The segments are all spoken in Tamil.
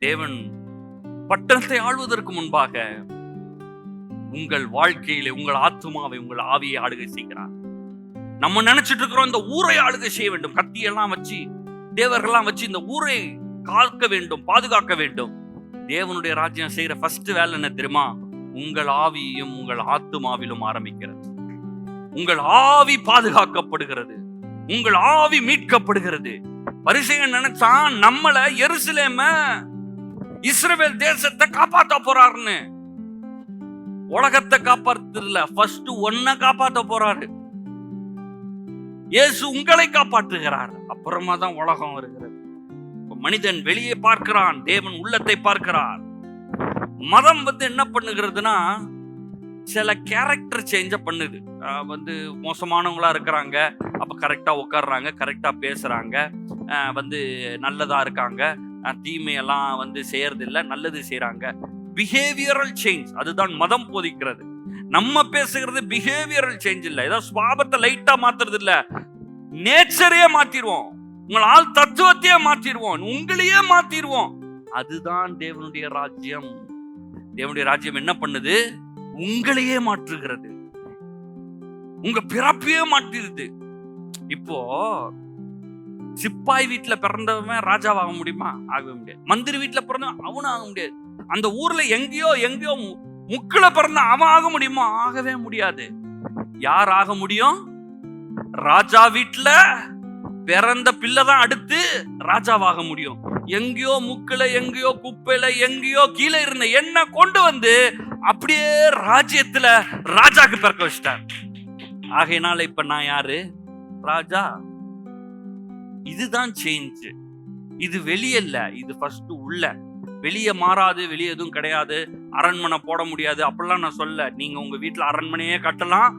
தேவன் பட்டணத்தை ஆள்வதற்கு முன்பாக உங்கள் வாழ்க்கையிலே உங்கள் ஆத்துமாவை, உங்கள் ஆவியை ஆளுகை செய்கிறார். நம்ம நினைச்சிட்டு இருக்கிறோம் இந்த ஊரை ஆளுகை செய்ய வேண்டும், கத்தியெல்லாம் வச்சு தேவர்கள்லாம் வச்சு இந்த ஊரை காக்க வேண்டும், பாதுகாக்க வேண்டும். தேவனுடைய ராஜ்யம் செய்யற ஃபர்ஸ்ட் வேலை என்ன தெரியுமா? உங்கள் ஆவியும் உங்கள் ஆத்துமாவிலும் ஆரம்பிக்கிறது. உங்கள் ஆவி பாதுகாக்கப்படுகிறது, உங்கள் ஆவி மீட்கப்படுகிறது. பரிசேயன் நினைச்சான் நம்மள எருசலேம இஸ்ரவேல் தேசத்தை காப்பாத்த போறாருன்னு. உலகத்தை காப்பாற்றுல, ஃபர்ஸ்ட் ஒன்ன காப்பாத்த போறாரு. இயேசு உங்களை காப்பாற்றுகிறார், அப்புறமா தான் உலகம் வருகிறது. மனிதன் வெளியே பார்க்கிறான், தேவன் உள்ளத்தை பார்க்கிறார். மதம் என்ன பண்ணுகிறதுனா சில கேரக்டர் சேஞ்ச பண்ணுது. மோசமானவங்களா இருக்கிறாங்க, அப்ப கரெக்டா உட்கார்றாங்க, கரெக்டா பேசுறாங்க, நல்லதா இருக்காங்க, தீமையெல்லாம் செய்யறது இல்ல, நல்லது செய்யறாங்க. பிஹேவியரல் சேஞ்ச், அதுதான் மதம் போதிக்கிறது. நம்ம பேசுகிறது பிஹேவியரல் சேஞ்ச் இல்ல, ஏதோ சுபாவத்தை லைட்டா மாத்துறது இல்ல, நேச்சரையே மாத்திடுவோம், உங்கள் ஆள் தத்துவத்தையே மாத்திடுவோம், உங்களையே மாத்திடுவோம். அதுதான் தேவனுடைய ராஜ்யம். தேவனுடைய ராஜ்யம் என்ன பண்ணுது? உங்களையே மாற்றுகிறது, உங்க பிறப்பையே மாற்றிருது. இப்போ சிப்பாய் வீட்டுல பிறந்தவன் ராஜாவாக முடியுமா? ஆகவே முடியாது. மந்திரி வீட்டுல பிறந்தவன் அவனும் ஆக முடியாது. அந்த ஊர்ல எங்கேயோ முக்குல பிறந்த அவன் ஆக முடியுமா? ஆகவே முடியாது. யார் ஆக முடியும்? ராஜா வீட்டுல பிறந்த பிள்ளைதான் அடுத்து ராஜாவாக முடியும். எங்கேயோ முக்குல, எங்கேயோ குப்பையில, எங்கேயோ கீழே இருந்த என்ன கொண்டு அப்படியே ராஜ்யத்துல ராஜாக்கு பிறக்க வச்சிட்டார். ஆகையினால இப்ப நான் யாரு? ராஜா. இதுதான் சேஞ்ச். இது வெளியல்ல, இது ஃபர்ஸ்ட் உள்ள. வெளியே மாறாது, வெளியே எதுவும் கிடையாது. அரண்மனை போட முடியாது அப்படிலாம் நான் சொல்ல. நீங்க உங்க வீட்டுல அரண்மனையே கட்டலாம்,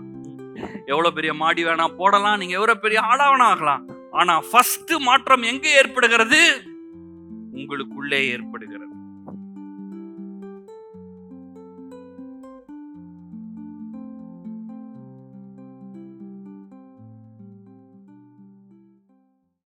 எவ்வளவு பெரிய மாடி வேணா போடலாம், நீங்க எவ்வளவு பெரிய ஆளாவனா ஆகலாம். ஆனா ஃபர்ஸ்ட் மாற்றம் எங்க ஏற்படுகிறது? உங்களுக்குள்ளே ஏற்படுகிறது.